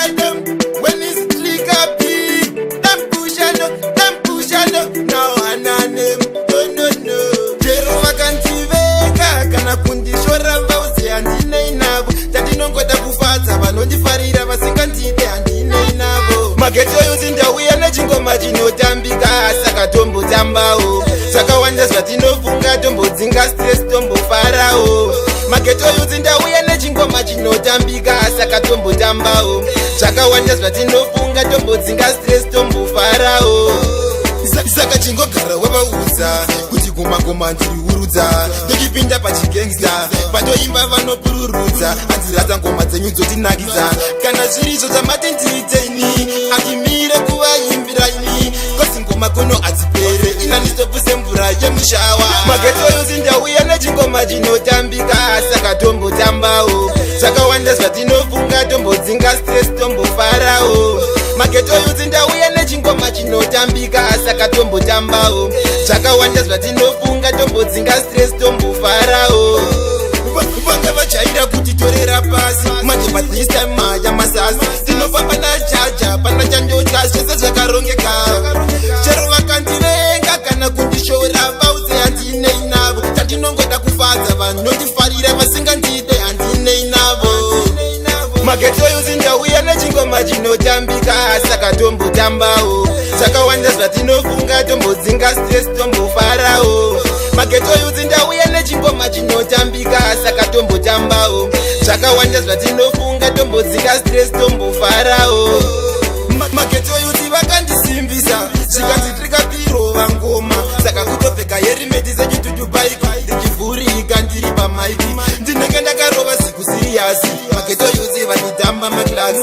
alright them. When it's click up, them push now and name. No. Jero vakantiveka kana kundishora vauzi handinei navo. Tandinongoda kufadza vanondifarira vasingandide handinei navo. Mageto yuzi ndauya nechingoma chinotambika saka tombotambawo. Zvakawanda zvatinofunga tombodzinga stress tombofarawo. Mageto yuzi ndauya nechingoma chinotambika saka tombotambawo. Zvakawanda zvatinofunga tombodzinga stress tombofarawo. Saka chingogara wavaudza kuti kumagoma ndiriurudza. Ndokipinda pachigangsta patoimba vanopururudza. Anziradza ngoma dzenyu dzotinakidza. Kana zvirizo dzamati ndiiteni akimire kuvaimbira ini. Kosi ngoma kuno adzipere inandistopuse mvura yemushawa. Mageto yuzi ndauya nechingoma chinotambika saka tombotambawo. Zvakawanda zvatinofunga tombodzinga stress tombofarawo. Mageto yuzi ndauya nechingoma chinotambika saka tombotambawo. Zvakawanda zvatinofunga tombodzinga stress tombofarawo. Vanga vachaira kuti torera pasi manje but this time maya masasi. Tinofamba najaja pana chandotya zvese zvakarongeka. Chero vakandivenga kana kundishora vauze handinei navo. Tandinongoda kufadza vanondifarira vasingandide handinei navo. Mageto yuzi ndauya nechingoma chinotambika saka tombotambawo. Zvakawanda zvatinofunga tombodzinga stress tombofarawo. Mageto yuzi ndauya nechingoma chinotambika saka tombotambawo. Zvakawanda zvatinofunga tombodzinga stress tombofarawo. Mageto yuzi vakandisimbisa zvikanzi tirikapirova ngoma. Saka kutopfeka herimeti sechitutubaiki ndichivhurika ndiri pamaiki. Ndinenge ndakarova siku siriyasi. Mageto yuzi vanitamba maklasi.